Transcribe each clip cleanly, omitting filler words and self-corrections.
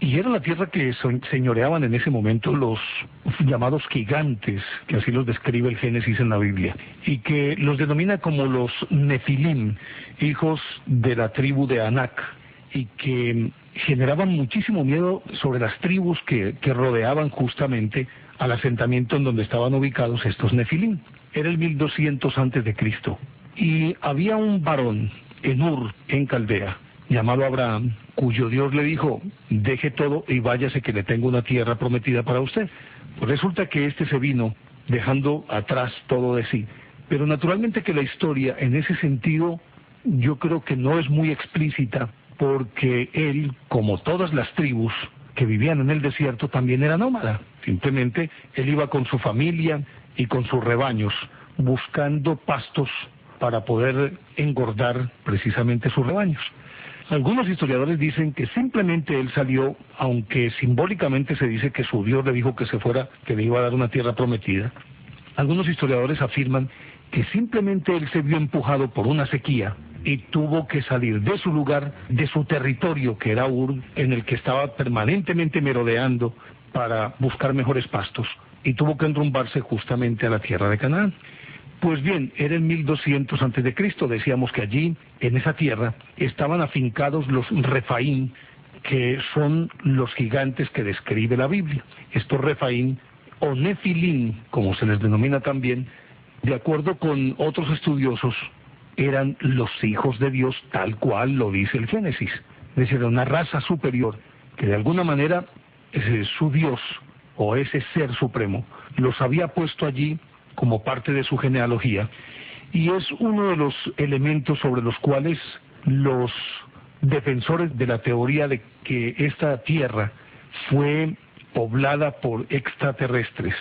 Y era la tierra que señoreaban en ese momento los llamados gigantes, que así los describe el Génesis en la Biblia, y que los denomina como los Nefilim, hijos de la tribu de Anak, y que generaban muchísimo miedo sobre las tribus que rodeaban justamente al asentamiento en donde estaban ubicados estos Nefilim. Era el 1200 antes de Cristo, y había un varón en Ur, en Caldea, llamado Abraham, cuyo Dios le dijo: deje todo y váyase, que le tengo una tierra prometida para usted. Pues resulta que este se vino dejando atrás todo de sí, pero naturalmente que la historia en ese sentido yo creo que no es muy explícita, porque él, como todas las tribus que vivían en el desierto, también era nómada. Simplemente él iba con su familia y con sus rebaños buscando pastos para poder engordar precisamente sus rebaños. Algunos historiadores dicen que simplemente él salió, aunque simbólicamente se dice que su Dios le dijo que se fuera, que le iba a dar una tierra prometida. Algunos historiadores afirman que simplemente él se vio empujado por una sequía y tuvo que salir de su lugar, de su territorio, que era Ur, en el que estaba permanentemente merodeando para buscar mejores pastos, y tuvo que enrumbarse justamente a la tierra de Canaán. Pues bien, era en 1200 antes de Cristo. Decíamos que allí, en esa tierra, estaban afincados los Refaim, que son los gigantes que describe la Biblia. Estos Refaim, o Nefilim, como se les denomina también, de acuerdo con otros estudiosos, eran los hijos de Dios, tal cual lo dice el Génesis. Es decir, era una raza superior, que de alguna manera su Dios, o ese ser supremo, los había puesto allí como parte de su genealogía, y es uno de los elementos sobre los cuales los defensores de la teoría de que esta tierra fue poblada por extraterrestres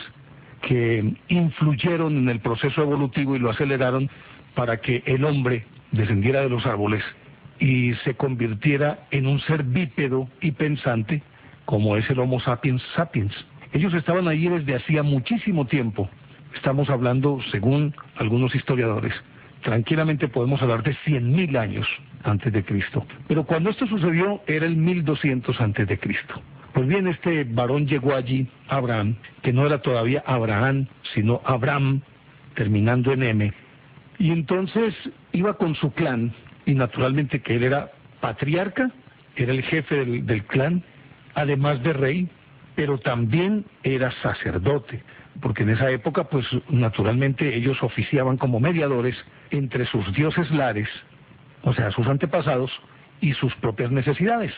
que influyeron en el proceso evolutivo y lo aceleraron para que el hombre descendiera de los árboles y se convirtiera en un ser bípedo y pensante, como es el Homo sapiens sapiens. Ellos estaban allí desde hacía muchísimo tiempo. Estamos hablando, según algunos historiadores, tranquilamente podemos hablar de 100.000 años antes de Cristo. Pero cuando esto sucedió era el 1200 antes de Cristo. Pues bien, este varón llegó allí, Abraham, que no era todavía Abraham, sino Abram, terminando en M, y entonces iba con su clan, y naturalmente que él era patriarca, era el jefe del clan, además de rey, pero también era sacerdote, porque en esa época, pues naturalmente ellos oficiaban como mediadores entre sus dioses lares, o sea, sus antepasados, y sus propias necesidades.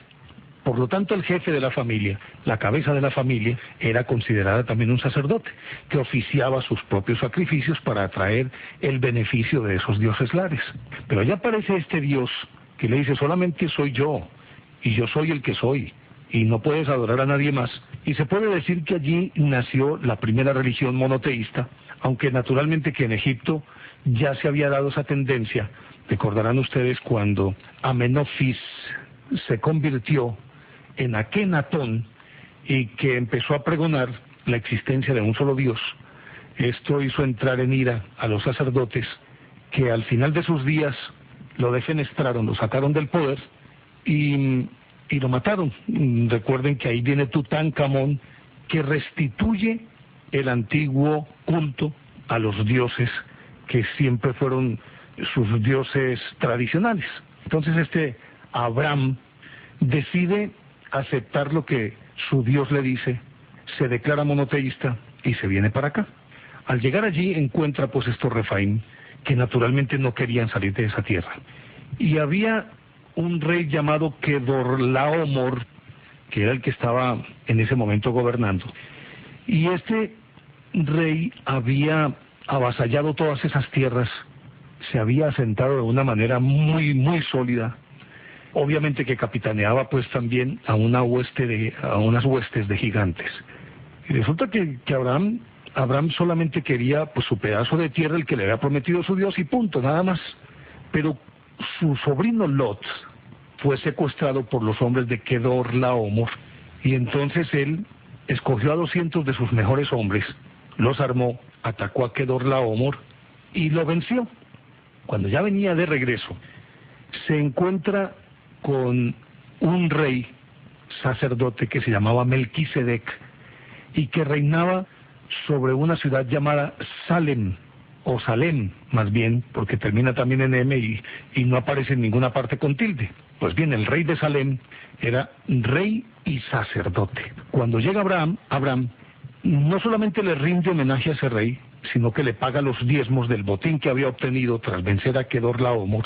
Por lo tanto, el jefe de la familia, la cabeza de la familia, era considerada también un sacerdote, que oficiaba sus propios sacrificios para atraer el beneficio de esos dioses lares. Pero allá aparece este Dios que le dice: solamente soy yo, y yo soy el que soy, y no puedes adorar a nadie más. Y se puede decir que allí nació la primera religión monoteísta, aunque naturalmente que en Egipto ya se había dado esa tendencia. Recordarán ustedes cuando Amenofis se convirtió en Akenatón y que empezó a pregonar la existencia de un solo Dios. Esto hizo entrar en ira a los sacerdotes, que al final de sus días lo defenestraron, lo sacaron del poder y lo mataron. Recuerden que ahí viene Tutankamón, que restituye el antiguo culto a los dioses que siempre fueron sus dioses tradicionales. Entonces este Abraham decide aceptar lo que su Dios le dice, se declara monoteísta y se viene para acá. Al llegar allí encuentra pues estos Refaim, que naturalmente no querían salir de esa tierra. Y había un rey llamado Kedorlaomer, que era el que estaba en ese momento gobernando. Y este rey había avasallado todas esas tierras, se había asentado de una manera muy, muy sólida. Obviamente que capitaneaba pues también a unas huestes de gigantes. Y resulta que Abraham solamente quería pues su pedazo de tierra, el que le había prometido su Dios, y punto, nada más. Pero su sobrino Lot fue secuestrado por los hombres de Kedorlaomer, y entonces él escogió a 200 de sus mejores hombres, los armó, atacó a Kedorlaomer y lo venció. Cuando ya venía de regreso, se encuentra con un rey sacerdote que se llamaba Melquisedec y que reinaba sobre una ciudad llamada Salem, o Salem más bien, porque termina también en M y no aparece en ninguna parte con tilde. Pues bien, el rey de Salem era rey y sacerdote. Cuando llega Abraham no solamente le rinde homenaje a ese rey, sino que le paga los diezmos del botín que había obtenido tras vencer a Kedorlaomer,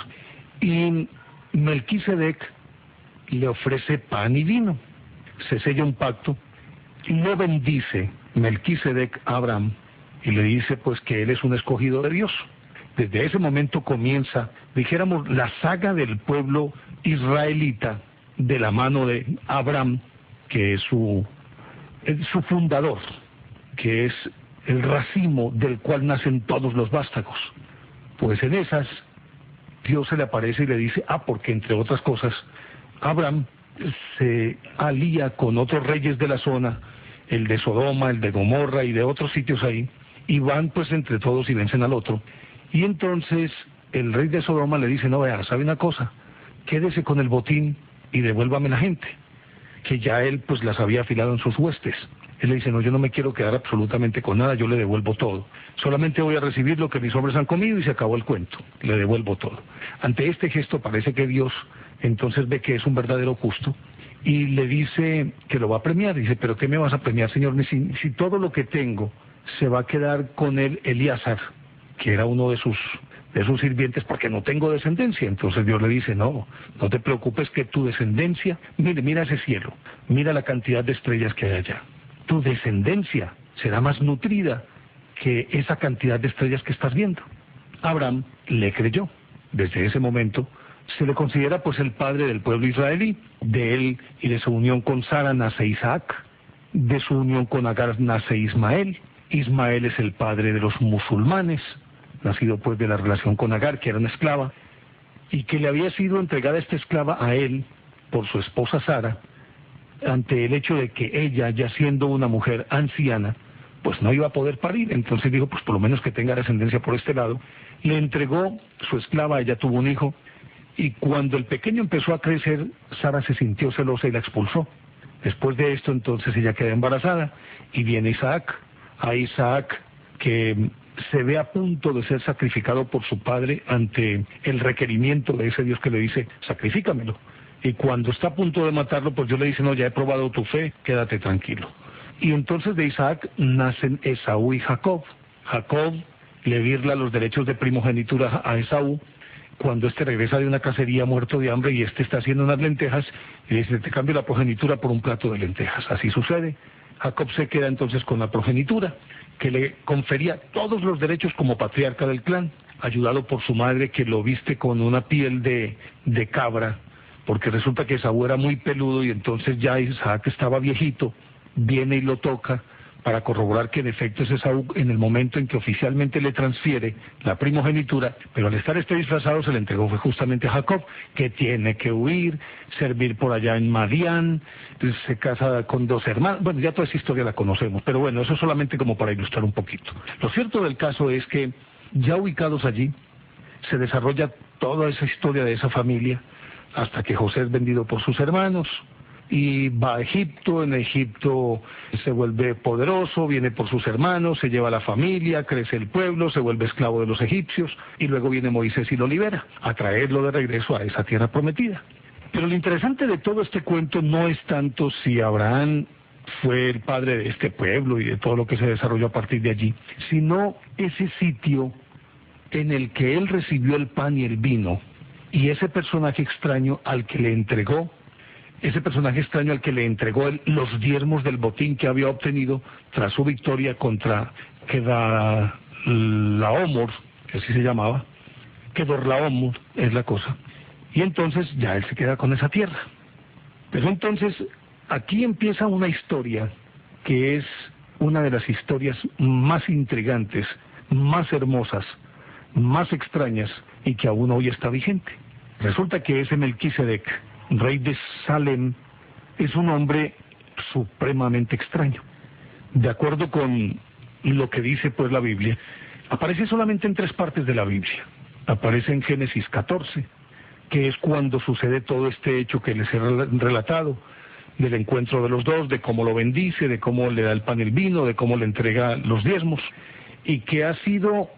y Melquisedec le ofrece pan y vino. Se sella un pacto y lo bendice Melquisedec a Abraham y le dice pues que él es un escogido de Dios. Desde ese momento comienza, dijéramos, la saga del pueblo israelita de la mano de Abraham, que es su fundador, que es el racimo del cual nacen todos los vástagos. Pues en esas, Dios se le aparece y le dice, porque entre otras cosas, Abraham se alía con otros reyes de la zona, el de Sodoma, el de Gomorra y de otros sitios ahí, y van pues entre todos y vencen al otro. Y entonces el rey de Sodoma le dice, no, vea, ¿sabe una cosa? Quédese con el botín y devuélvame la gente, que ya él pues las había afilado en sus huestes. Él le dice, no, yo no me quiero quedar absolutamente con nada, yo le devuelvo todo. Solamente voy a recibir lo que mis hombres han comido y se acabó el cuento, le devuelvo todo. Ante este gesto parece que Dios entonces ve que es un verdadero justo y le dice que lo va a premiar. Dice, pero ¿qué me vas a premiar, Señor? Si todo lo que tengo se va a quedar con él Elíasar, que era uno de sus sirvientes, porque no tengo descendencia. Entonces Dios le dice, no te preocupes, que tu descendencia, mira ese cielo, mira la cantidad de estrellas que hay allá. Tu descendencia será más nutrida que esa cantidad de estrellas que estás viendo. Abraham le creyó. Desde ese momento se le considera pues el padre del pueblo israelí. De él y de su unión con Sara nace Isaac, de su unión con Agar nace Ismael. Ismael es el padre de los musulmanes, nacido pues de la relación con Agar, que era una esclava, y que le había sido entregada esta esclava a él por su esposa Sara, ante el hecho de que ella, ya siendo una mujer anciana, pues no iba a poder parir. Entonces dijo, pues por lo menos que tenga descendencia por este lado. Le entregó su esclava, ella tuvo un hijo, y cuando el pequeño empezó a crecer, Sara se sintió celosa y la expulsó. Después de esto, entonces ella queda embarazada, y viene Isaac. A Isaac, que se ve a punto de ser sacrificado por su padre ante el requerimiento de ese Dios que le dice, sacrifícamelo. Y cuando está a punto de matarlo, pues Dios le dice, no, ya he probado tu fe, quédate tranquilo. Y entonces de Isaac nacen Esaú y Jacob. Jacob le virla los derechos de primogenitura a Esaú, cuando éste regresa de una cacería muerto de hambre y éste está haciendo unas lentejas, y le dice, te cambio la progenitura por un plato de lentejas. Así sucede. Jacob se queda entonces con la progenitura, que le confería todos los derechos como patriarca del clan, ayudado por su madre, que lo viste con una piel de cabra, porque resulta que Esaú era muy peludo y entonces ya Isaac estaba viejito, viene y lo toca para corroborar que en efecto es Esaú en el momento en que oficialmente le transfiere la primogenitura, pero al estar disfrazado se le entregó fue justamente a Jacob, que tiene que huir, servir por allá en Madián, se casa con 2 hermanos, bueno, ya toda esa historia la conocemos, pero bueno, eso solamente como para ilustrar un poquito. Lo cierto del caso es que ya ubicados allí, se desarrolla toda esa historia de esa familia, hasta que José es vendido por sus hermanos y va a Egipto. En Egipto se vuelve poderoso, viene por sus hermanos, se lleva a la familia, crece el pueblo, se vuelve esclavo de los egipcios y luego viene Moisés y lo libera, a traerlo de regreso a esa tierra prometida. Pero lo interesante de todo este cuento no es tanto si Abraham fue el padre de este pueblo y de todo lo que se desarrolló a partir de allí, sino ese sitio en el que él recibió el pan y el vino, y ese personaje extraño al que le entregó los diezmos del botín que había obtenido tras su victoria contra Kedorlaomer, que así se llamaba, Kedorlaomer es la cosa, y entonces ya él se queda con esa tierra. Pero entonces aquí empieza una historia que es una de las historias más intrigantes, más hermosas, más extrañas y que aún hoy está vigente. Resulta que ese Melquisedec, rey de Salem, es un hombre supremamente extraño. De acuerdo con lo que dice pues la Biblia, aparece solamente en 3 partes de la Biblia. Aparece en Génesis 14, que es cuando sucede todo este hecho que les he relatado. del encuentro de los dos, de cómo lo bendice, de cómo le da el pan y el vino, de cómo le entrega los diezmos, y que ha sido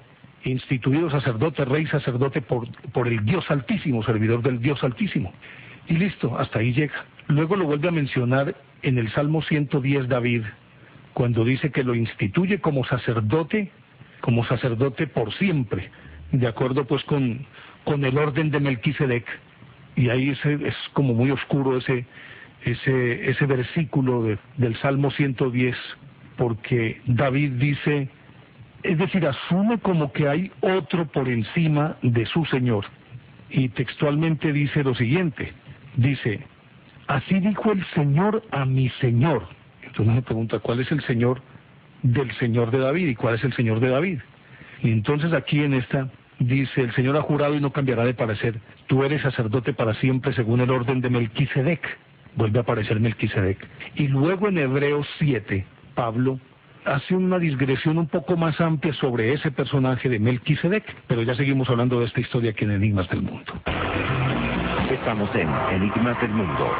instituido sacerdote, rey sacerdote por el Dios Altísimo, servidor del Dios Altísimo. Y listo, hasta ahí llega. Luego lo vuelve a mencionar en el Salmo 110 David, cuando dice que lo instituye como sacerdote por siempre, de acuerdo pues con el orden de Melquisedec. Y ahí es como muy oscuro ese versículo del Salmo 110, porque David dice, es decir, asume como que hay otro por encima de su Señor. Y textualmente dice lo siguiente, dice, así dijo el Señor a mi Señor. Entonces uno se pregunta, ¿cuál es el Señor del Señor de David? ¿Y cuál es el Señor de David? Y entonces aquí en esta dice, el Señor ha jurado y no cambiará de parecer, tú eres sacerdote para siempre según el orden de Melquisedec. Vuelve a aparecer Melquisedec. Y luego en Hebreos 7, Pablo hace una digresión un poco más amplia sobre ese personaje de Melquisedec, pero ya seguimos hablando de esta historia aquí en Enigmas del Mundo. Estamos en Enigmas del Mundo.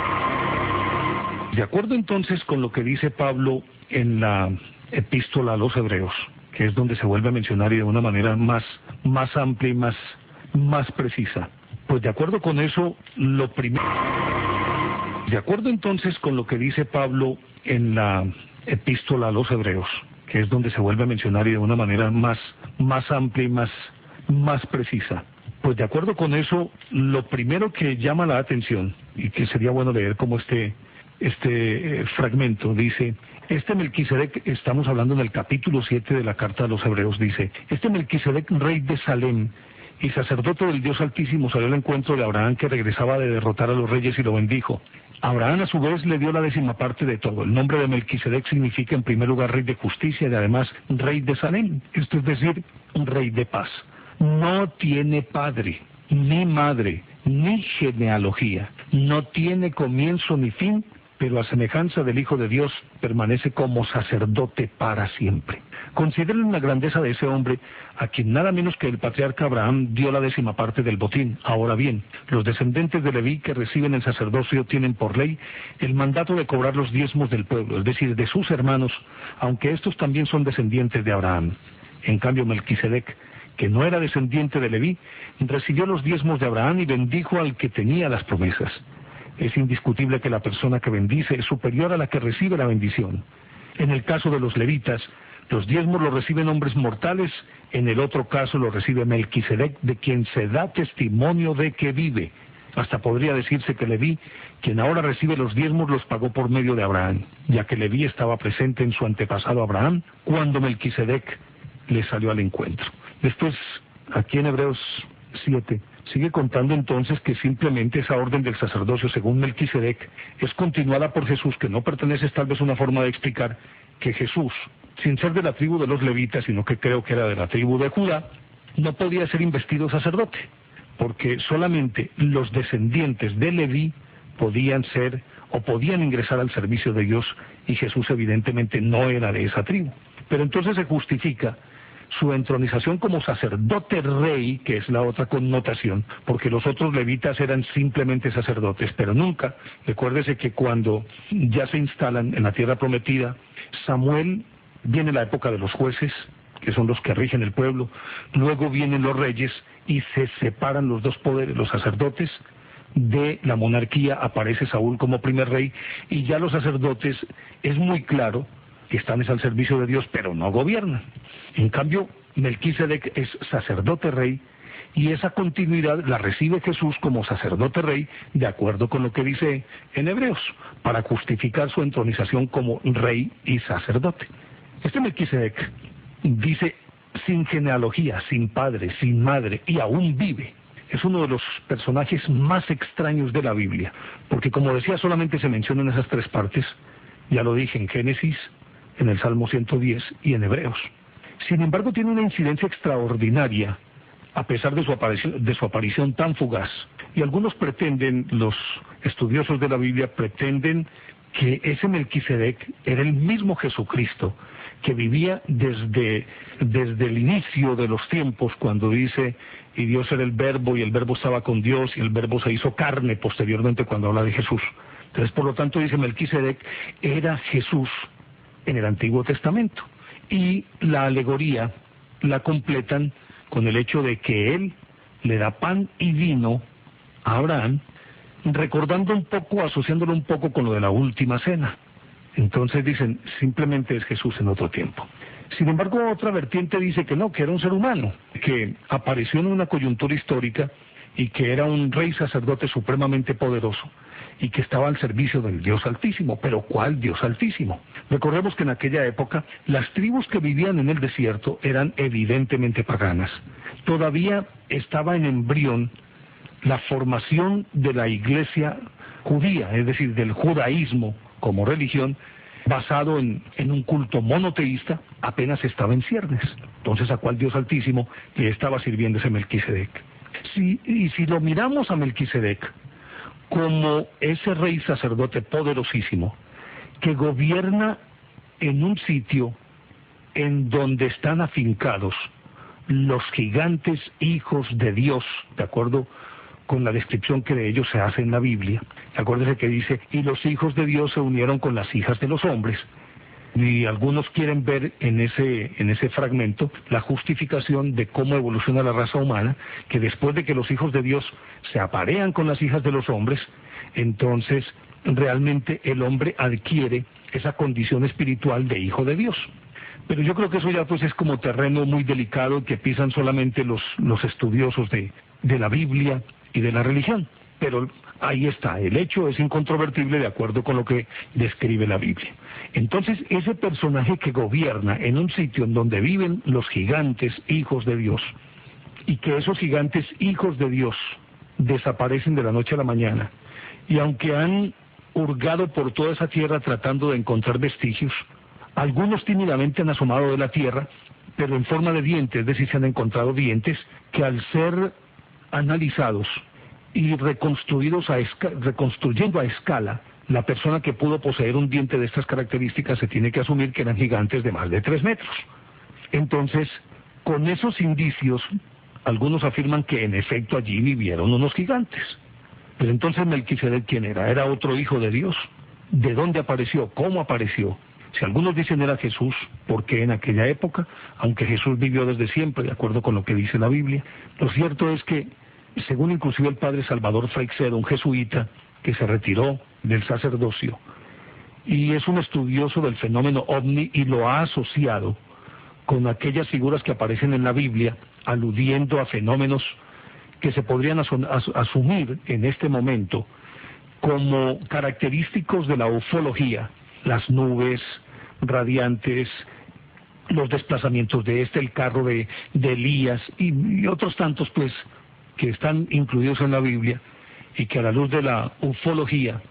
De acuerdo entonces con lo que dice Pablo en la epístola a los Hebreos, que es donde se vuelve a mencionar y de una manera más amplia y más precisa, pues de acuerdo con eso, de acuerdo entonces con lo que dice Pablo en la epístola a los Hebreos, que es donde se vuelve a mencionar y de una manera más amplia y más precisa, pues de acuerdo con eso, lo primero que llama la atención, y que sería bueno leer como este fragmento, dice, este Melquisedec, estamos hablando en el capítulo 7 de la carta a los Hebreos, dice, este Melquisedec, rey de Salem y sacerdote del Dios Altísimo, salió al encuentro de Abraham, que regresaba de derrotar a los reyes, y lo bendijo. Abraham a su vez le dio la 10ª de todo. El nombre de Melquisedec significa en primer lugar rey de justicia y además rey de Salem, esto es decir, rey de paz. No tiene padre, ni madre, ni genealogía, no tiene comienzo ni fin, pero a semejanza del Hijo de Dios permanece como sacerdote para siempre. Consideren la grandeza de ese hombre, a quien nada menos que el patriarca Abraham dio la 10ª del botín. Ahora bien, los descendientes de Leví que reciben el sacerdocio tienen por ley el mandato de cobrar los diezmos del pueblo, es decir, de sus hermanos, aunque estos también son descendientes de Abraham. En cambio, Melquisedec, que no era descendiente de Leví, recibió los diezmos de Abraham y bendijo al que tenía las promesas. Es indiscutible que la persona que bendice es superior a la que recibe la bendición. En el caso de los levitas, los diezmos los reciben hombres mortales, en el otro caso los recibe Melquisedec, de quien se da testimonio de que vive. Hasta podría decirse que Leví, quien ahora recibe los diezmos, los pagó por medio de Abraham, ya que Leví estaba presente en su antepasado Abraham, cuando Melquisedec le salió al encuentro. Después, aquí en Hebreos 7, sigue contando entonces que simplemente esa orden del sacerdocio según Melquisedec es continuada por Jesús, que no pertenece, es tal vez una forma de explicar que Jesús, sin ser de la tribu de los levitas, sino que creo que era de la tribu de Judá, no podía ser investido sacerdote, porque solamente los descendientes de Leví podían ser o podían ingresar al servicio de Dios, y Jesús evidentemente no era de esa tribu. Pero entonces se justifica su entronización como sacerdote rey, que es la otra connotación, porque los otros levitas eran simplemente sacerdotes, pero nunca. Recuérdese que cuando ya se instalan en la tierra prometida, Samuel, viene la época de los jueces, que son los que rigen el pueblo, luego vienen los reyes y se separan los dos poderes, los sacerdotes de la monarquía, aparece Saúl como primer rey, y ya los sacerdotes, es muy claro que están al servicio de Dios, pero no gobiernan. En cambio, Melquisedec es sacerdote rey, y esa continuidad la recibe Jesús como sacerdote rey, de acuerdo con lo que dice en Hebreos, para justificar su entronización como rey y sacerdote. Este Melquisedec dice sin genealogía, sin padre, sin madre, y aún vive. Es uno de los personajes más extraños de la Biblia, porque como decía, solamente se mencionan esas 3 partes. Ya lo dije en Génesis, en el Salmo 110 y en Hebreos. Sin embargo, tiene una incidencia extraordinaria, a pesar de su aparición tan fugaz. Y algunos pretenden, los estudiosos de la Biblia pretenden que ese Melquisedec era el mismo Jesucristo, que vivía desde el inicio de los tiempos, cuando dice, y Dios era el Verbo, y el Verbo estaba con Dios, y el Verbo se hizo carne, posteriormente cuando habla de Jesús. Entonces, por lo tanto, dice Melquisedec, era Jesús en el Antiguo Testamento. Y la alegoría la completan con el hecho de que él le da pan y vino a Abraham, recordando un poco, asociándolo un poco con lo de la última cena. Entonces dicen, simplemente es Jesús en otro tiempo. Sin embargo, otra vertiente dice que no, que era un ser humano, que apareció en una coyuntura histórica y que era un rey sacerdote supremamente poderoso y que estaba al servicio del Dios Altísimo. ¿Pero cuál Dios Altísimo? Recordemos que en aquella época las tribus que vivían en el desierto eran evidentemente paganas. Todavía estaba en embrión la formación de la iglesia judía, es decir, del judaísmo como religión, basado en un culto monoteísta, apenas estaba en ciernes. Entonces, ¿a cuál Dios Altísimo le estaba sirviendo ese Melquisedec? Si lo miramos a Melquisedec como ese rey sacerdote poderosísimo que gobierna en un sitio en donde están afincados los gigantes hijos de Dios, de acuerdo con la descripción que de ellos se hace en la Biblia. Acuérdese que dice, y los hijos de Dios se unieron con las hijas de los hombres. Y algunos quieren ver en ese fragmento la justificación de cómo evoluciona la raza humana, que después de que los hijos de Dios se aparean con las hijas de los hombres, entonces realmente el hombre adquiere esa condición espiritual de hijo de Dios. Pero yo creo que eso ya pues es como terreno muy delicado que pisan solamente los estudiosos de la Biblia y de la religión. Pero ahí está, el hecho es incontrovertible de acuerdo con lo que describe la Biblia. Entonces, ese personaje que gobierna en un sitio en donde viven los gigantes hijos de Dios, y que esos gigantes hijos de Dios desaparecen de la noche a la mañana, y aunque han hurgado por toda esa tierra tratando de encontrar vestigios, algunos tímidamente han asomado de la tierra, pero en forma de dientes, es decir, se han encontrado dientes que al ser analizados y reconstruyendo a escala, la persona que pudo poseer un diente de estas características se tiene que asumir que eran gigantes de más de 3 metros. Entonces, con esos indicios, algunos afirman que en efecto allí vivieron unos gigantes. Pero entonces Melquisedec, ¿quién era? ¿Era otro hijo de Dios? ¿De dónde apareció? ¿Cómo apareció? Si algunos dicen era Jesús, porque en aquella época, aunque Jesús vivió desde siempre, de acuerdo con lo que dice la Biblia, lo cierto es que, según inclusive el padre Salvador Freixedo, un jesuita que se retiró del sacerdocio, y es un estudioso del fenómeno ovni y lo ha asociado con aquellas figuras que aparecen en la Biblia, aludiendo a fenómenos que se podrían asumir en este momento como característicos de la ufología, las nubes radiantes, los desplazamientos de el carro de Elías y otros tantos pues que están incluidos en la Biblia y que a la luz de la ufología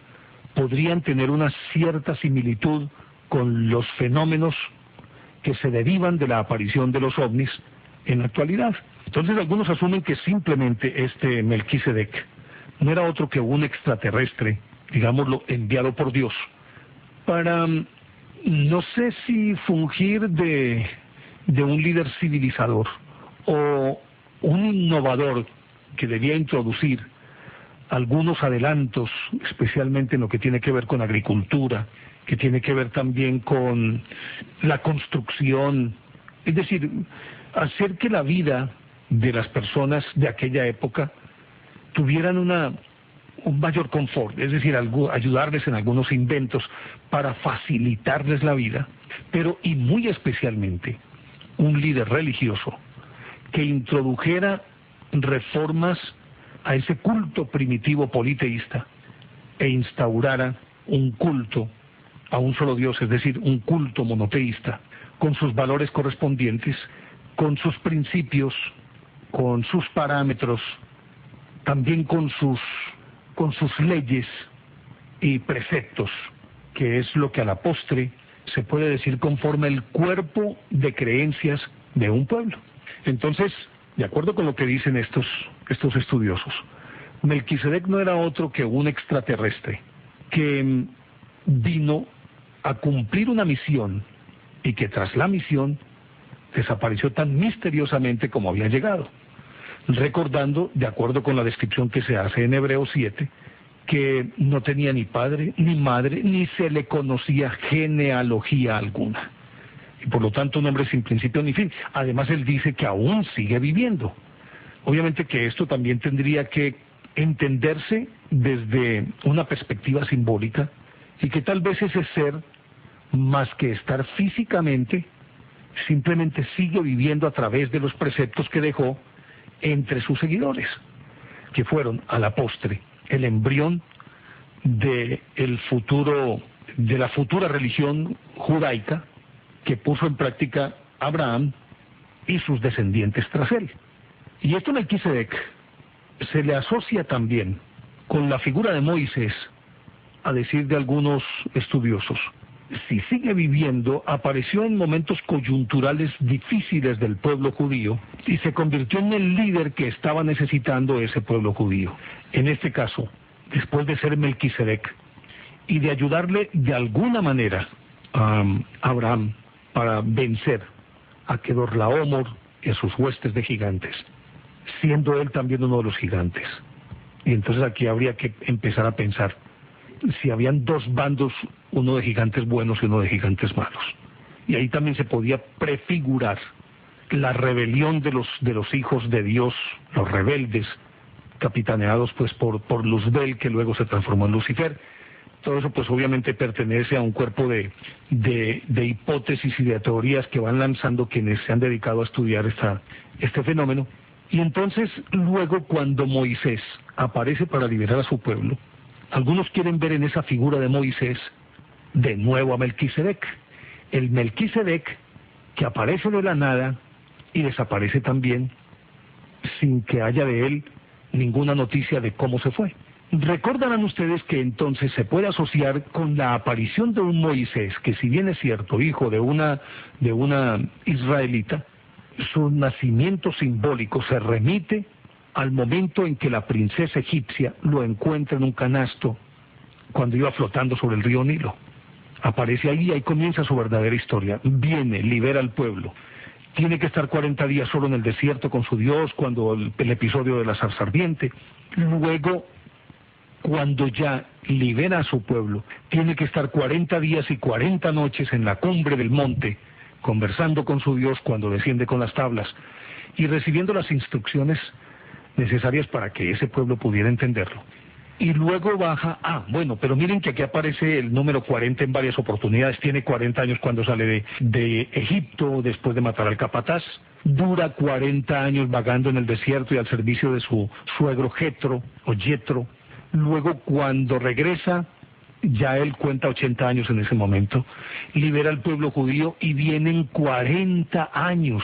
podrían tener una cierta similitud con los fenómenos que se derivan de la aparición de los ovnis en la actualidad. Entonces algunos asumen que simplemente este Melquisedec no era otro que un extraterrestre, digámoslo, enviado por Dios para, no sé si fungir de un líder civilizador o un innovador que debía introducir algunos adelantos, especialmente en lo que tiene que ver con agricultura, que tiene que ver también con la construcción, es decir, hacer que la vida de las personas de aquella época tuvieran un mayor confort, es decir, ayudarles en algunos inventos para facilitarles la vida, pero y muy especialmente un líder religioso que introdujera reformas a ese culto primitivo politeísta e instaurara un culto a un solo Dios, es decir, un culto monoteísta, con sus valores correspondientes, con sus principios, con sus parámetros, también con sus leyes y preceptos, que es lo que a la postre se puede decir conforma el cuerpo de creencias de un pueblo. Entonces, de acuerdo con lo que dicen estos estudiosos, Melquisedec no era otro que un extraterrestre que vino a cumplir una misión y que tras la misión desapareció tan misteriosamente como había llegado, recordando, de acuerdo con la descripción que se hace en Hebreos 7, que no tenía ni padre, ni madre, ni se le conocía genealogía alguna. Y por lo tanto un hombre sin principio ni fin. Además él dice que aún sigue viviendo. Obviamente que esto también tendría que entenderse desde una perspectiva simbólica y que tal vez ese ser, más que estar físicamente, simplemente sigue viviendo a través de los preceptos que dejó entre sus seguidores, que fueron a la postre el embrión de la futura religión judaica que puso en práctica Abraham y sus descendientes tras él. Y esto Melquisedec se le asocia también con la figura de Moisés, a decir de algunos estudiosos. Si sigue viviendo, apareció en momentos coyunturales difíciles del pueblo judío y se convirtió en el líder que estaba necesitando ese pueblo judío. En este caso, después de ser Melquisedec y de ayudarle de alguna manera a Abraham para vencer a Kedorlaómor y a sus huestes de gigantes, siendo él también uno de los gigantes. Y entonces aquí habría que empezar a pensar si habían dos bandos, uno de gigantes buenos y uno de gigantes malos. Y ahí también se podía prefigurar la rebelión de los hijos de Dios, los rebeldes, capitaneados pues por Luzbel, que luego se transformó en Lucifer. Todo eso pues obviamente pertenece a un cuerpo de hipótesis y de teorías que van lanzando quienes se han dedicado a estudiar este fenómeno. Y entonces luego cuando Moisés aparece para liberar a su pueblo, algunos quieren ver en esa figura de Moisés de nuevo a Melquisedec, el Melquisedec que aparece de la nada y desaparece también sin que haya de él ninguna noticia de cómo se fue. Recordarán ustedes que entonces se puede asociar con la aparición de un Moisés que, si bien es cierto, hijo de una israelita, su nacimiento simbólico se remite al momento en que la princesa egipcia lo encuentra en un canasto cuando iba flotando sobre el río Nilo. Aparece ahí y ahí comienza su verdadera historia. Viene, libera al pueblo. Tiene que estar 40 días solo en el desierto con su Dios, cuando el episodio de la zarza ardiente. Luego, cuando ya libera a su pueblo, tiene que estar 40 días y 40 noches en la cumbre del monte, conversando con su Dios cuando desciende con las tablas y recibiendo las instrucciones necesarias para que ese pueblo pudiera entenderlo. Y luego baja, pero miren que aquí aparece el número 40 en varias oportunidades. Tiene 40 años cuando sale de Egipto después de matar al capataz. Dura 40 años vagando en el desierto y al servicio de su suegro Jetro o Yetro. Luego cuando regresa, ya él cuenta 80 años en ese momento, libera al pueblo judío y vienen 40 años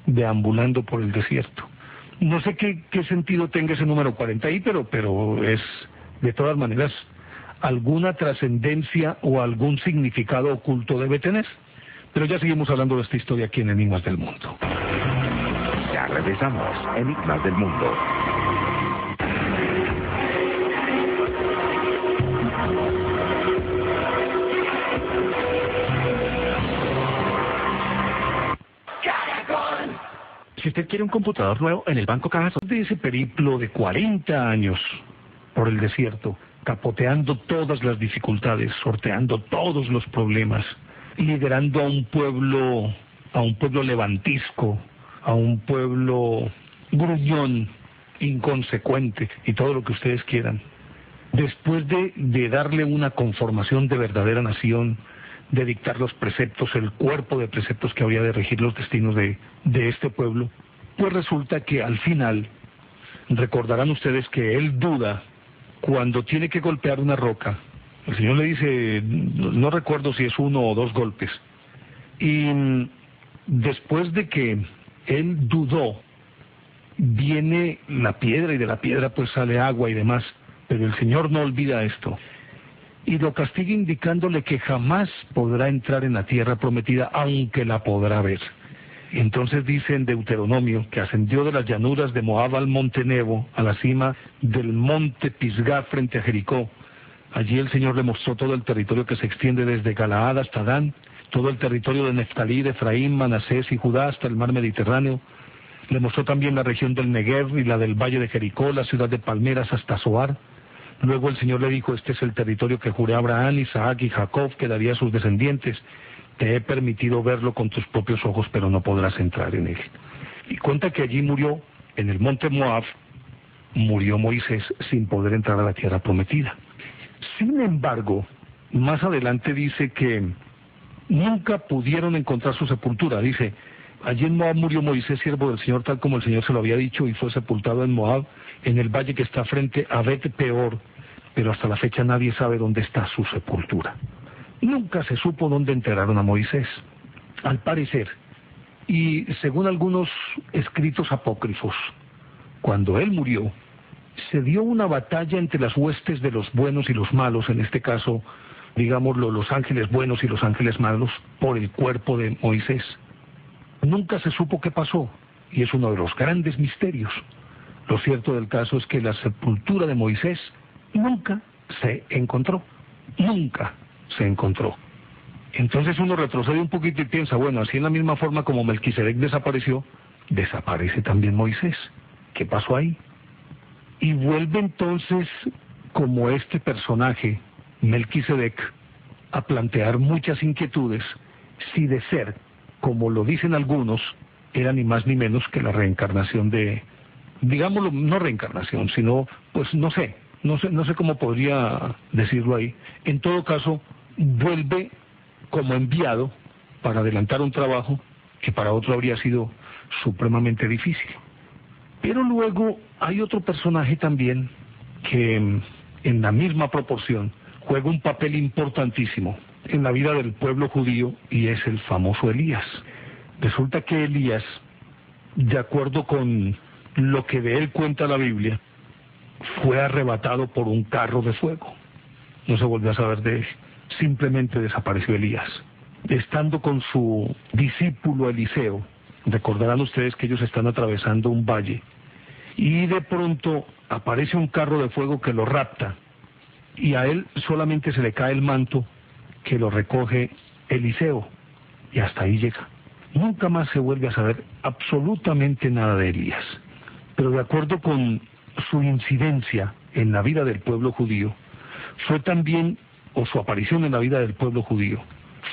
deambulando por el desierto. No sé qué sentido tenga ese número 40 ahí, pero es, de todas maneras, alguna trascendencia o algún significado oculto debe tener. Pero ya seguimos hablando de esta historia aquí en Enigmas del Mundo. Ya regresamos, Enigmas del Mundo. Si usted quiere un computador nuevo en el Banco Caja, de ese periplo de 40 años por el desierto, capoteando todas las dificultades, sorteando todos los problemas, liderando a un pueblo levantisco, a un pueblo gruñón, inconsecuente y todo lo que ustedes quieran. Después de darle una conformación de verdadera nación, de dictar los preceptos, el cuerpo de preceptos que había de regir los destinos de este pueblo, pues resulta que al final, recordarán ustedes que él duda cuando tiene que golpear una roca. El Señor le dice, no recuerdo si es 1 o 2 golpes, y después de que él dudó, viene la piedra y de la piedra pues sale agua y demás, pero el Señor no olvida esto y lo castiga indicándole que jamás podrá entrar en la tierra prometida, aunque la podrá ver. Y entonces dice en Deuteronomio que ascendió de las llanuras de Moab al monte Nebo, a la cima del monte Pisgah frente a Jericó. Allí el Señor le mostró todo el territorio que se extiende desde Galaad hasta Dan, todo el territorio de Neftalí, de Efraín, Manasés y Judá hasta el mar Mediterráneo. Le mostró también la región del Negev y la del valle de Jericó, la ciudad de palmeras hasta Zoar, Luego el Señor le dijo, este es el territorio que juré a Abraham, Isaac y Jacob, que daría a sus descendientes. Te he permitido verlo con tus propios ojos, pero no podrás entrar en él. Y cuenta que allí murió, en el monte Moab, murió Moisés sin poder entrar a la tierra prometida. Sin embargo, más adelante dice que nunca pudieron encontrar su sepultura. Dice, allí en Moab murió Moisés, siervo del Señor, tal como el Señor se lo había dicho, y fue sepultado en Moab, en el valle que está frente a Bet Peor, pero hasta la fecha nadie sabe dónde está su sepultura. Nunca se supo dónde enterraron a Moisés. Al parecer, y según algunos escritos apócrifos, cuando él murió, se dio una batalla entre las huestes de los buenos y los malos, en este caso, digámoslo, los ángeles buenos y los ángeles malos, por el cuerpo de Moisés. Nunca se supo qué pasó, y es uno de los grandes misterios. Lo cierto del caso es que la sepultura de Moisés nunca se encontró. Nunca se encontró. Entonces uno retrocede un poquito y piensa, bueno, así en la misma forma como Melquisedec desapareció, desaparece también Moisés. ¿Qué pasó ahí? Y vuelve entonces, como este personaje, Melquisedec, a plantear muchas inquietudes, si de ser, como lo dicen algunos, era ni más ni menos que la reencarnación de, digámoslo, no reencarnación, sino, pues no sé cómo podría decirlo ahí. En todo caso, vuelve como enviado para adelantar un trabajo que para otro habría sido supremamente difícil. Pero luego hay otro personaje también que en la misma proporción juega un papel importantísimo en la vida del pueblo judío, y es el famoso Elías. Resulta que Elías, de acuerdo con lo que de él cuenta la Biblia, fue arrebatado por un carro de fuego. No se volvió a saber de él. Simplemente desapareció Elías. Estando con su discípulo Eliseo, recordarán ustedes que ellos están atravesando un valle, y de pronto aparece un carro de fuego que lo rapta, y a él solamente se le cae el manto que lo recoge Eliseo, y hasta ahí llega. Nunca más se vuelve a saber absolutamente nada de Elías. Pero de acuerdo con su incidencia en la vida del pueblo judío, fue también, o su aparición en la vida del pueblo judío,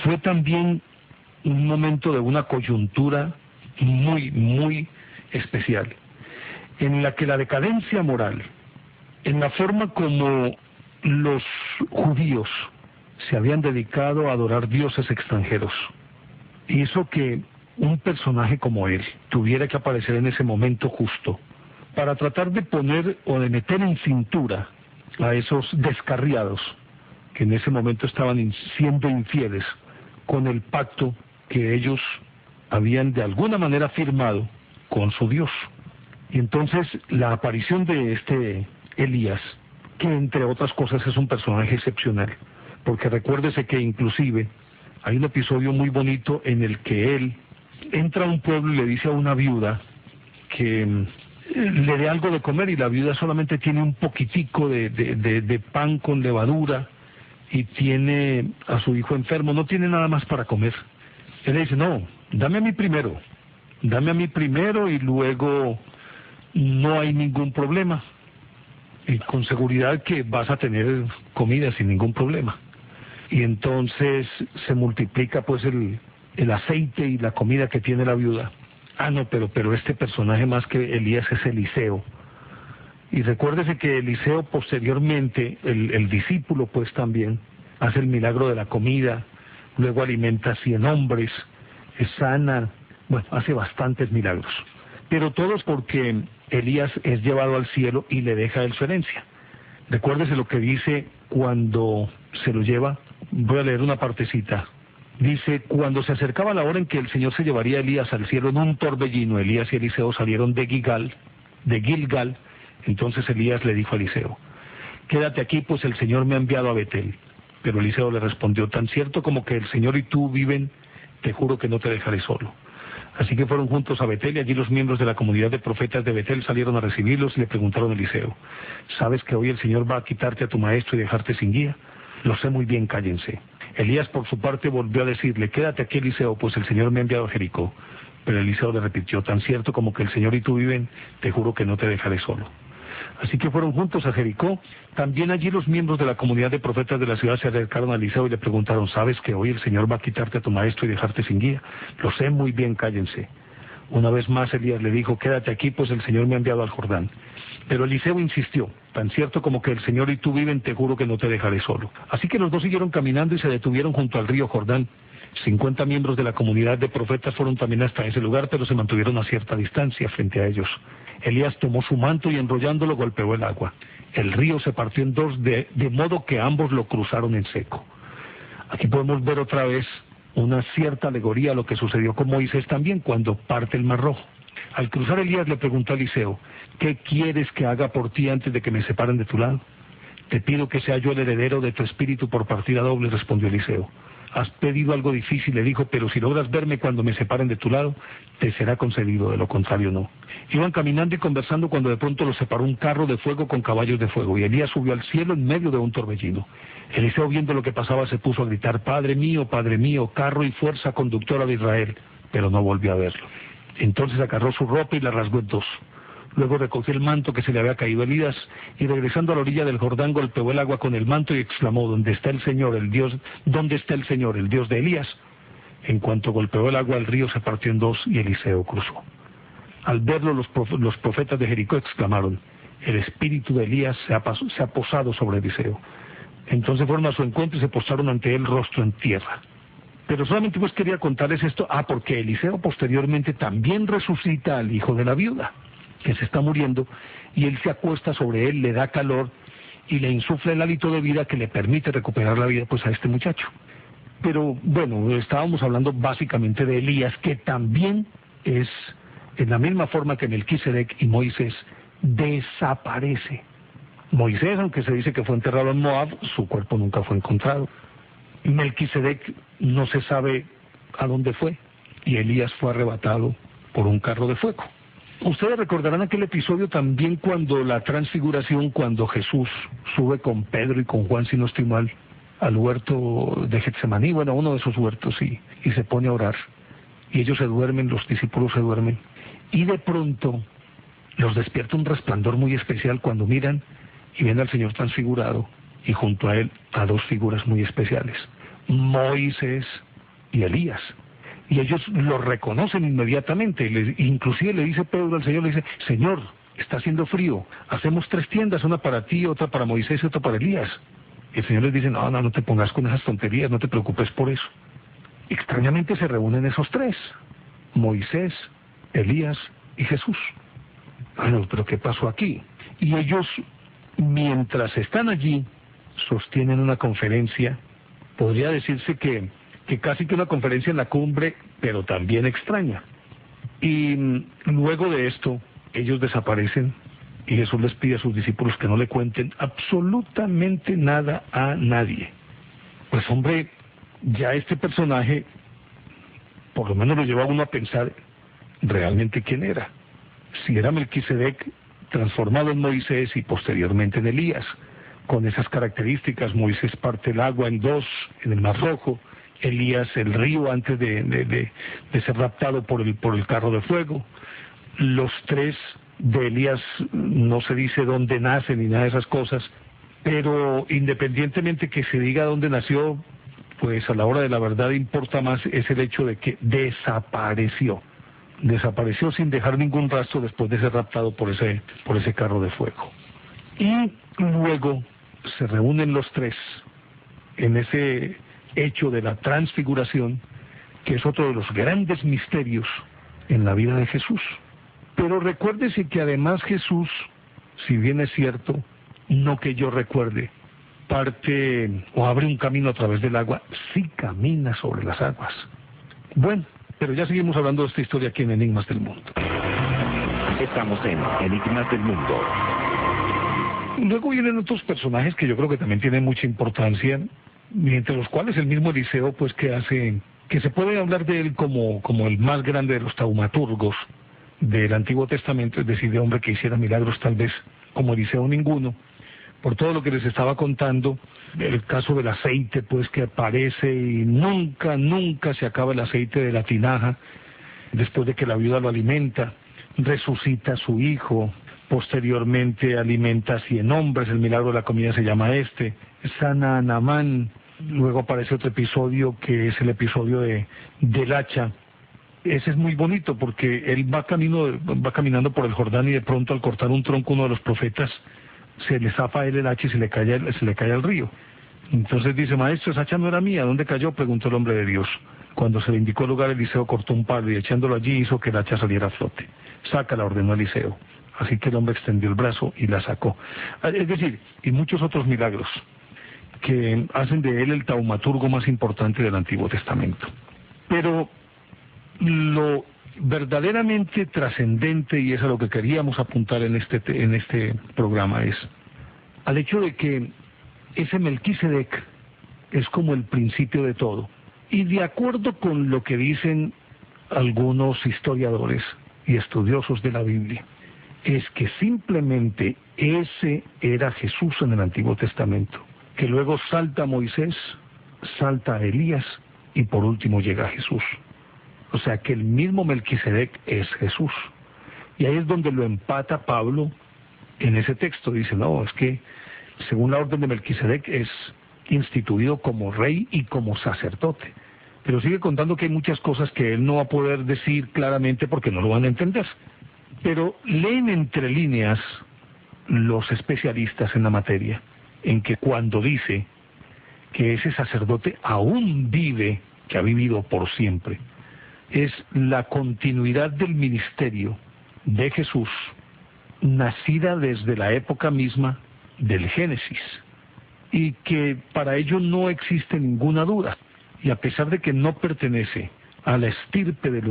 fue también un momento de una coyuntura muy, muy especial, en la que la decadencia moral, en la forma como los judíos se habían dedicado a adorar dioses extranjeros, hizo que un personaje como él tuviera que aparecer en ese momento justo para tratar de poner o de meter en cintura a esos descarriados que en ese momento estaban siendo infieles con el pacto que ellos habían de alguna manera firmado con su Dios. Y entonces la aparición de este Elías, que entre otras cosas es un personaje excepcional, porque recuérdese que inclusive hay un episodio muy bonito en el que él entra a un pueblo y le dice a una viuda que le dé algo de comer, y la viuda solamente tiene un poquitico de pan con levadura y tiene a su hijo enfermo, no tiene nada más para comer. Él le dice, no, dame a mí primero y luego no hay ningún problema, y con seguridad que vas a tener comida sin ningún problema. Y entonces se multiplica pues el aceite y la comida que tiene la viuda. Ah, no, pero este personaje más que Elías es Eliseo. Y recuérdese que Eliseo posteriormente, el discípulo pues también, hace el milagro de la comida, luego alimenta a 100 hombres, sana, bueno, hace bastantes milagros. Pero todos porque Elías es llevado al cielo y le deja a él su herencia. Recuérdese lo que dice cuando se lo lleva. Voy a leer una partecita. Dice, cuando se acercaba la hora en que el Señor se llevaría a Elías al cielo en un torbellino, Elías y Eliseo salieron de Gilgal. Entonces Elías le dijo a Eliseo, quédate aquí, pues el Señor me ha enviado a Betel. Pero Eliseo le respondió, tan cierto como que el Señor y tú viven, te juro que no te dejaré solo. Así que fueron juntos a Betel, y allí los miembros de la comunidad de profetas de Betel salieron a recibirlos y le preguntaron a Eliseo, ¿sabes que hoy el Señor va a quitarte a tu maestro y dejarte sin guía? Lo sé muy bien, cállense. Elías por su parte volvió a decirle, quédate aquí, Eliseo, pues el Señor me ha enviado a Jericó. Pero Eliseo le repitió, tan cierto como que el Señor y tú viven, te juro que no te dejaré solo. Así que fueron juntos a Jericó. También allí los miembros de la comunidad de profetas de la ciudad se acercaron a Eliseo y le preguntaron: ¿sabes que hoy el Señor va a quitarte a tu maestro y dejarte sin guía? Lo sé muy bien, cállense. Una vez más Elías le dijo: quédate aquí, pues el Señor me ha enviado al Jordán. Pero Eliseo insistió: tan cierto como que el Señor y tú viven, te juro que no te dejaré solo. Así que los dos siguieron caminando y se detuvieron junto al río Jordán. 50 miembros de la comunidad de profetas fueron también hasta ese lugar, pero se mantuvieron a cierta distancia frente a ellos. Elías tomó su manto y enrollándolo golpeó el agua. El río se partió en dos, de modo que ambos lo cruzaron en seco. Aquí podemos ver otra vez una cierta alegoría a lo que sucedió con Moisés también cuando parte el Mar Rojo. Al cruzar, Elías le preguntó a Eliseo: ¿qué quieres que haga por ti antes de que me separen de tu lado? Te pido que sea yo el heredero de tu espíritu por partida doble, respondió Eliseo. Has pedido algo difícil, le dijo, pero si logras verme cuando me separen de tu lado, te será concedido, de lo contrario no. Iban caminando y conversando cuando de pronto los separó un carro de fuego con caballos de fuego, y Elías subió al cielo en medio de un torbellino. Eliseo, viendo lo que pasaba, se puso a gritar: Padre mío, carro y fuerza conductora de Israel, pero no volvió a verlo. Entonces agarró su ropa y la rasgó en dos. Luego recogió el manto que se le había caído a Elías, y regresando a la orilla del Jordán golpeó el agua con el manto y exclamó: ¿Dónde está el Señor, el Dios de Elías? En cuanto golpeó el agua, el río se partió en dos y Eliseo cruzó. Al verlo, los profetas de Jericó exclamaron: el espíritu de Elías se ha posado sobre Eliseo. Entonces fueron a su encuentro y se postraron ante él rostro en tierra. Pero solamente pues quería contarles esto, porque Eliseo posteriormente también resucita al hijo de la viuda, que se está muriendo, y él se acuesta sobre él, le da calor y le insufla el hálito de vida que le permite recuperar la vida pues a este muchacho. Pero bueno, estábamos hablando básicamente de Elías, que también es, en la misma forma que Melquisedec y Moisés, desaparece. Moisés, aunque se dice que fue enterrado en Moab, su cuerpo nunca fue encontrado. Melquisedec no se sabe a dónde fue, y Elías fue arrebatado por un carro de fuego. Ustedes recordarán aquel episodio también cuando la transfiguración, cuando Jesús sube con Pedro y con Juan, si no estoy mal, al huerto de Getsemaní, bueno, uno de esos huertos, y se pone a orar. Y ellos se duermen, los discípulos se duermen. Y de pronto los despierta un resplandor muy especial cuando miran y ven al Señor transfigurado, y junto a él a dos figuras muy especiales: Moisés y Elías. Y ellos lo reconocen inmediatamente. Inclusive le dice Pedro al Señor, le dice: Señor, está haciendo frío, hacemos 3 tiendas, una para ti, otra para Moisés y otra para Elías. Y el Señor les dice: no te pongas con esas tonterías, no te preocupes por eso. Extrañamente se reúnen esos 3, Moisés, Elías y Jesús. Bueno, pero ¿qué pasó aquí? Y ellos, mientras están allí, sostienen una conferencia, podría decirse que casi que una conferencia en la cumbre, pero también extraña. Y luego de esto, ellos desaparecen, y Jesús les pide a sus discípulos que no le cuenten absolutamente nada a nadie. Pues hombre, ya este personaje, por lo menos lo lleva a uno a pensar realmente quién era. Si era Melquisedec, transformado en Moisés y posteriormente en Elías, con esas características: Moisés parte el agua en dos en el Mar Rojo, Elías el río antes de ser raptado por el carro de fuego. Los 3 de Elías no se dice dónde nacen ni nada de esas cosas, pero independientemente que se diga dónde nació, pues a la hora de la verdad importa más es el hecho de que desapareció sin dejar ningún rastro después de ser raptado por ese carro de fuego. Y luego se reúnen los 3 en ese hecho de la transfiguración, que es otro de los grandes misterios en la vida de Jesús. Pero recuérdese que además Jesús, si bien es cierto, no que yo recuerde, parte o abre un camino a través del agua, sí camina sobre las aguas. Bueno, pero ya seguimos hablando de esta historia aquí en Enigmas del Mundo. Estamos en Enigmas del Mundo. Luego vienen otros personajes que yo creo que también tienen mucha importancia, y entre los cuales el mismo Eliseo, pues que se puede hablar de él como el más grande de los taumaturgos del Antiguo Testamento, es decir, de hombre que hiciera milagros tal vez como Eliseo ninguno, por todo lo que les estaba contando, el caso del aceite pues que aparece y nunca se acaba el aceite de la tinaja, después de que la viuda lo alimenta, resucita a su hijo, posteriormente alimenta a 100 hombres, el milagro de la comida se llama sana a Naamán. Luego aparece otro episodio que es el episodio del hacha. Ese es muy bonito porque él va caminando por el Jordán y de pronto al cortar un tronco uno de los profetas se le zafa a él el hacha y se le cae al río. Entonces dice: maestro, esa hacha no era mía, ¿dónde cayó?, preguntó el hombre de Dios. Cuando se le indicó el lugar, Eliseo cortó un palo y echándolo allí hizo que el hacha saliera a flote. Sácala, ordenó Eliseo. Así que el hombre extendió el brazo y la sacó. Es decir, y muchos otros milagros que hacen de él el taumaturgo más importante del Antiguo Testamento. Pero lo verdaderamente trascendente, y es a lo que queríamos apuntar en este programa, es al hecho de que ese Melquisedec es como el principio de todo. Y de acuerdo con lo que dicen algunos historiadores y estudiosos de la Biblia, es que simplemente ese era Jesús en el Antiguo Testamento, que luego salta Moisés, salta Elías y por último llega Jesús. O sea que el mismo Melquisedec es Jesús. Y ahí es donde lo empata Pablo en ese texto. Dice: no, es que según la orden de Melquisedec es instituido como rey y como sacerdote. Pero sigue contando que hay muchas cosas que él no va a poder decir claramente porque no lo van a entender. Pero leen entre líneas los especialistas en la materia, en que cuando dice que ese sacerdote aún vive, que ha vivido por siempre, es la continuidad del ministerio de Jesús, nacida desde la época misma del Génesis, y que para ello no existe ninguna duda. Y a pesar de que no pertenece a la estirpe de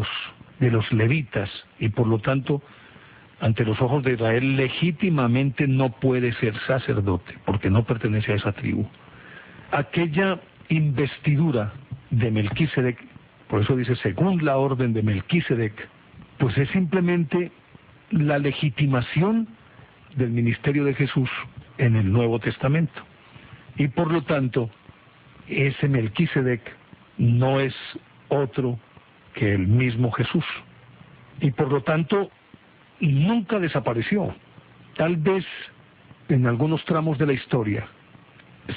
los levitas, y por lo tanto ante los ojos de Israel legítimamente no puede ser sacerdote, porque no pertenece a esa tribu, aquella investidura de Melquisedec, por eso dice según la orden de Melquisedec, pues es simplemente la legitimación del ministerio de Jesús en el Nuevo Testamento. Y por lo tanto, ese Melquisedec no es otro que el mismo Jesús. Y por lo tanto, nunca desapareció. Tal vez en algunos tramos de la historia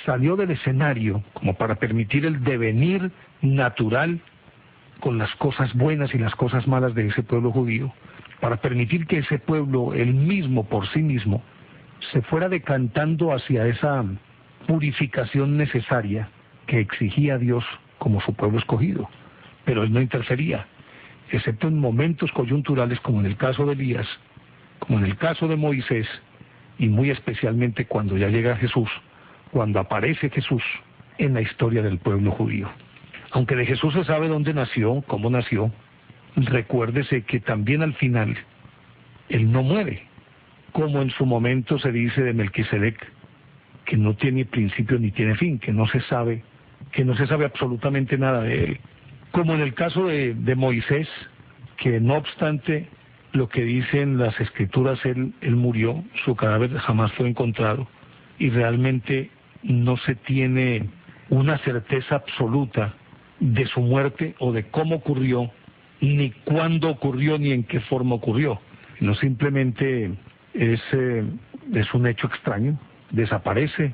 salió del escenario como para permitir el devenir natural con las cosas buenas y las cosas malas de ese pueblo judío, para permitir que ese pueblo, él mismo por sí mismo, se fuera decantando hacia esa purificación necesaria que exigía Dios como su pueblo escogido. Pero él no interfería, excepto en momentos coyunturales como en el caso de Elías, como en el caso de Moisés, y muy especialmente cuando ya llega Jesús, cuando aparece Jesús en la historia del pueblo judío. Aunque de Jesús se sabe dónde nació, cómo nació, recuérdese que también al final él no muere, como en su momento se dice de Melquisedec, que no tiene principio ni tiene fin, que no se sabe absolutamente nada de él. Como en el caso de Moisés, que no obstante lo que dicen las escrituras, él murió, su cadáver jamás fue encontrado, y realmente no se tiene una certeza absoluta de su muerte o de cómo ocurrió, ni cuándo ocurrió, ni en qué forma ocurrió. No, simplemente es un hecho extraño, desaparece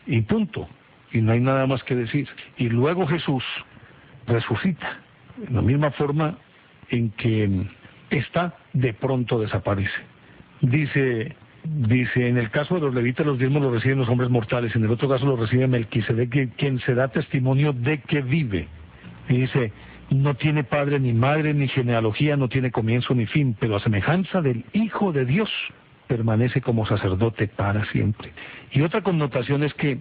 y punto, y no hay nada más que decir. Y luego Jesús resucita, en la misma forma en que esta de pronto desaparece. Dice, en el caso de los levitas los diezmos los reciben los hombres mortales, en el otro caso los recibe Melquisedec, quien se da testimonio de que vive. Y dice, no tiene padre ni madre ni genealogía, no tiene comienzo ni fin, pero a semejanza del Hijo de Dios permanece como sacerdote para siempre. Y otra connotación es que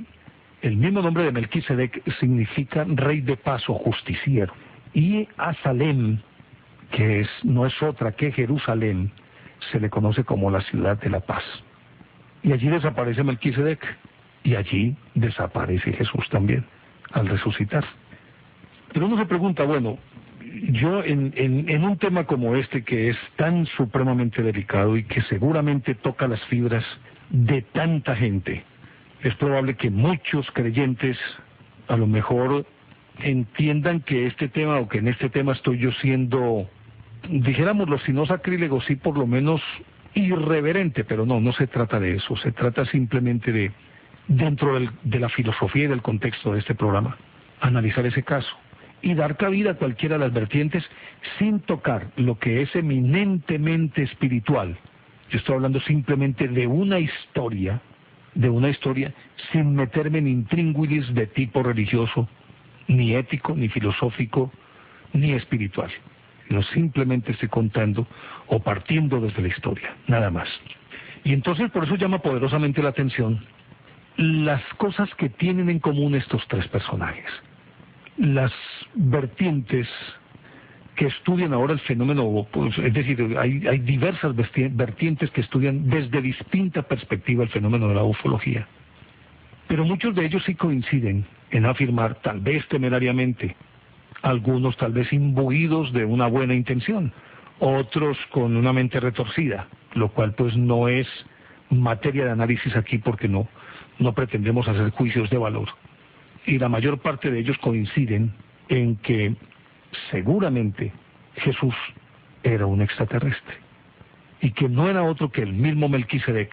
el mismo nombre de Melquisedec significa rey de paz o justiciero. Y a Salem, que no es otra que Jerusalén, se le conoce como la ciudad de la paz. Y allí desaparece Melquisedec, y allí desaparece Jesús también, al resucitar. Pero uno se pregunta, bueno, yo en un tema como este, que es tan supremamente delicado y que seguramente toca las fibras de tanta gente, es probable que muchos creyentes a lo mejor entiendan que este tema, o que en este tema estoy yo siendo, dijéramoslo, si no sacrílego, sí por lo menos irreverente, pero no se trata de eso, se trata simplemente de, dentro de la filosofía y del contexto de este programa, analizar ese caso y dar cabida a cualquiera de las vertientes sin tocar lo que es eminentemente espiritual. Yo estoy hablando simplemente de una historia, sin meterme en intríngulis de tipo religioso, ni ético, ni filosófico, ni espiritual. No, simplemente estoy contando o partiendo desde la historia, nada más. Y entonces por eso llama poderosamente la atención las cosas que tienen en común estos tres personajes. Las vertientes que estudian ahora el fenómeno, pues, es decir, hay diversas vertientes que estudian desde distinta perspectiva el fenómeno de la ufología. Pero muchos de ellos sí coinciden en afirmar, tal vez temerariamente, algunos tal vez imbuidos de una buena intención, otros con una mente retorcida, lo cual pues no es materia de análisis aquí porque no pretendemos hacer juicios de valor. Y la mayor parte de ellos coinciden en que seguramente Jesús era un extraterrestre y que no era otro que el mismo Melquisedec,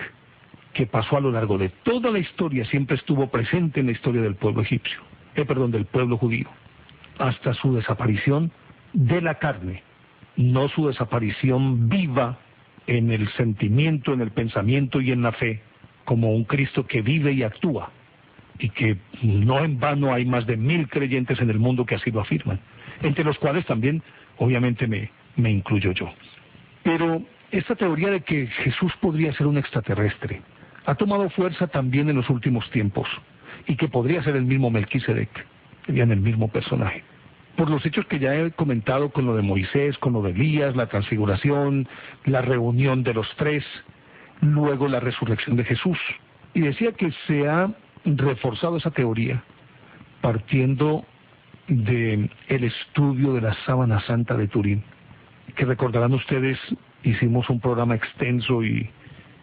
que pasó a lo largo de toda la historia, siempre estuvo presente en la historia del pueblo egipcio, del pueblo judío, hasta su desaparición de la carne, no su desaparición viva en el sentimiento, en el pensamiento y en la fe, como un Cristo que vive y actúa, y que no en vano hay más de 1000 creyentes en el mundo que así lo afirman, entre los cuales también obviamente me incluyo yo. Pero esta teoría de que Jesús podría ser un extraterrestre ha tomado fuerza también en los últimos tiempos, y que podría ser el mismo Melquisedec, serían el mismo personaje, por los hechos que ya he comentado con lo de Moisés, con lo de Elías, la transfiguración, la reunión de los tres, luego la resurrección de Jesús. Y decía que se ha reforzado esa teoría partiendo del estudio de la sábana santa de Turín, que recordarán ustedes, hicimos un programa extenso y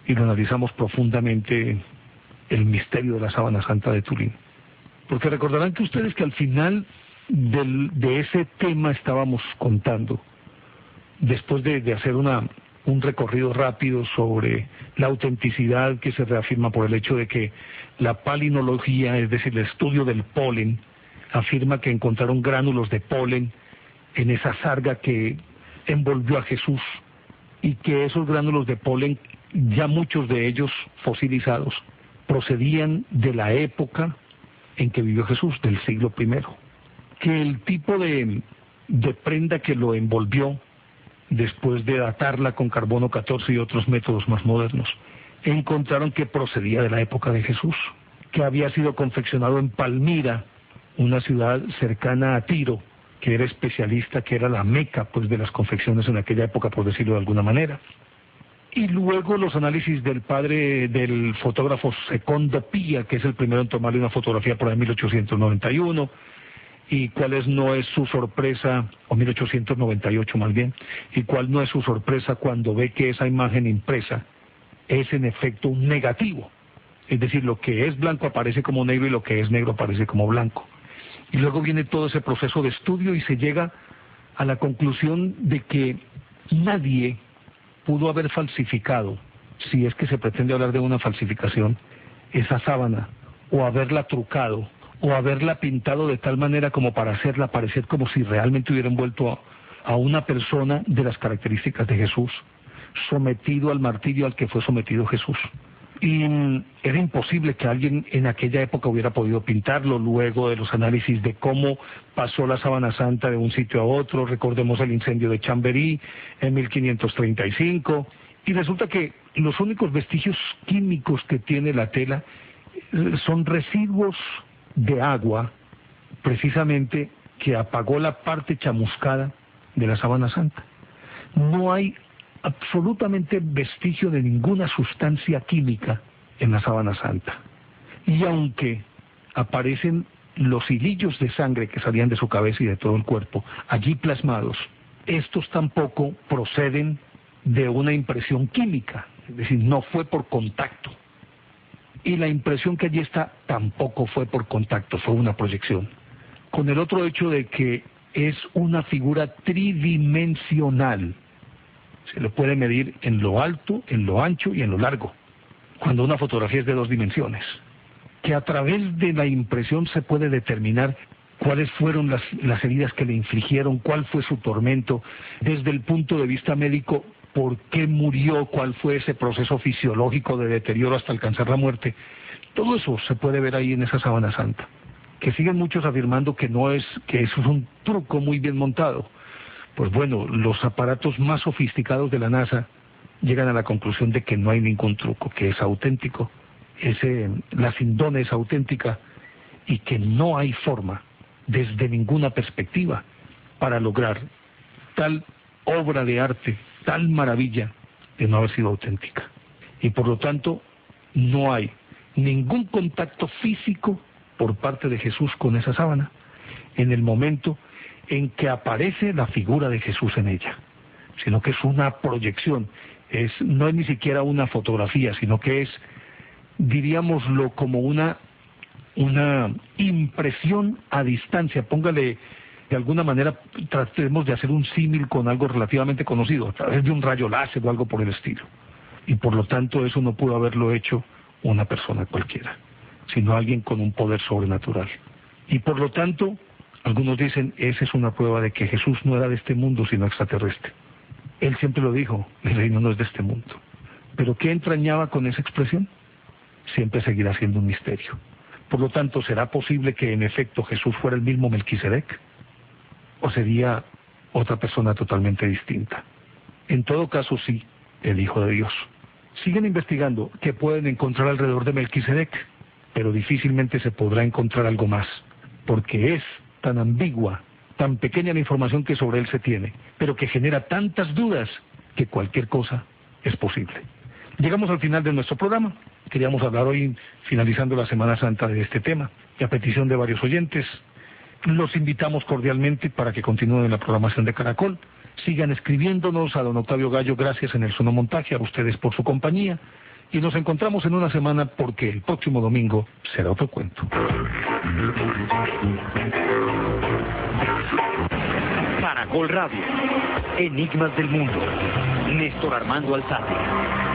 lo analizamos profundamente, el misterio de la sábana santa de Turín. Porque recordarán que ustedes que al final de ese tema estábamos contando, después de hacer un recorrido rápido sobre la autenticidad que se reafirma por el hecho de que la palinología, es decir, el estudio del polen, afirma que encontraron gránulos de polen en esa sarga que envolvió a Jesús, y que esos gránulos de polen, ya muchos de ellos fosilizados, procedían de la época en que vivió Jesús, del siglo I. Que el tipo de prenda que lo envolvió, después de datarla con carbono 14 y otros métodos más modernos, encontraron que procedía de la época de Jesús, que había sido confeccionado en Palmira, una ciudad cercana a Tiro, que era especialista, que era la meca pues de las confecciones en aquella época, por decirlo de alguna manera. Y luego los análisis del fotógrafo Secondo Pia, que es el primero en tomarle una fotografía por ahí en 1891, y cuál no es su sorpresa, o 1898 más bien, y cuál no es su sorpresa cuando ve que esa imagen impresa es en efecto un negativo. Es decir, lo que es blanco aparece como negro y lo que es negro aparece como blanco. Y luego viene todo ese proceso de estudio y se llega a la conclusión de que nadie pudo haber falsificado, si es que se pretende hablar de una falsificación, esa sábana, o haberla trucado, o haberla pintado de tal manera como para hacerla parecer como si realmente hubiera envuelto a una persona de las características de Jesús, sometido al martirio al que fue sometido Jesús. Y era imposible que alguien en aquella época hubiera podido pintarlo, luego de los análisis de cómo pasó la sábana santa de un sitio a otro. Recordemos el incendio de Chamberí en 1535, y resulta que los únicos vestigios químicos que tiene la tela son residuos de agua, precisamente, que apagó la parte chamuscada de la sábana santa. No hay absolutamente vestigio de ninguna sustancia química en la sábana santa. Y aunque aparecen los hilillos de sangre que salían de su cabeza y de todo el cuerpo, allí plasmados, estos tampoco proceden de una impresión química, es decir, no fue por contacto. Y la impresión que allí está tampoco fue por contacto, fue una proyección. Con el otro hecho de que es una figura tridimensional, Se lo puede medir en lo alto, en lo ancho y en lo largo, cuando una fotografía es de 2 dimensiones. Que a través de la impresión se puede determinar cuáles fueron las heridas que le infligieron, cuál fue su tormento, desde el punto de vista médico, por qué murió, cuál fue ese proceso fisiológico de deterioro hasta alcanzar la muerte. Todo eso se puede ver ahí en esa sábana santa. Que siguen muchos afirmando que eso es un truco muy bien montado. Pues bueno, los aparatos más sofisticados de la NASA llegan a la conclusión de que no hay ningún truco, que es auténtico, la Sindona es auténtica y que no hay forma, desde ninguna perspectiva, para lograr tal obra de arte, tal maravilla, de no haber sido auténtica. Y por lo tanto, no hay ningún contacto físico por parte de Jesús con esa sábana en el momento en que aparece la figura de Jesús en ella, sino que es una proyección, no es ni siquiera una fotografía, sino que es, diríamoslo, como una impresión a distancia. Póngale, de alguna manera, tratemos de hacer un símil con algo relativamente conocido, a través de un rayo láser o algo por el estilo. Y por lo tanto eso no pudo haberlo hecho una persona cualquiera, sino alguien con un poder sobrenatural. Y por lo tanto, algunos dicen, esa es una prueba de que Jesús no era de este mundo, sino extraterrestre. Él siempre lo dijo, el reino no es de este mundo. ¿Pero qué entrañaba con esa expresión? Siempre seguirá siendo un misterio. Por lo tanto, ¿será posible que en efecto Jesús fuera el mismo Melquisedec? ¿O sería otra persona totalmente distinta? En todo caso, sí, el Hijo de Dios. Siguen investigando qué pueden encontrar alrededor de Melquisedec, pero difícilmente se podrá encontrar algo más, porque es tan ambigua, tan pequeña la información que sobre él se tiene, pero que genera tantas dudas que cualquier cosa es posible. Llegamos al final de nuestro programa. Queríamos hablar hoy, finalizando la Semana Santa, de este tema, y a petición de varios oyentes, los invitamos cordialmente para que continúen la programación de Caracol. Sigan escribiéndonos a don Octavio Gallo, gracias en el sonomontaje, a ustedes por su compañía, y nos encontramos en una semana porque el próximo domingo será otro cuento. Caracol Radio, Enigmas del Mundo, Néstor Armando Alzate.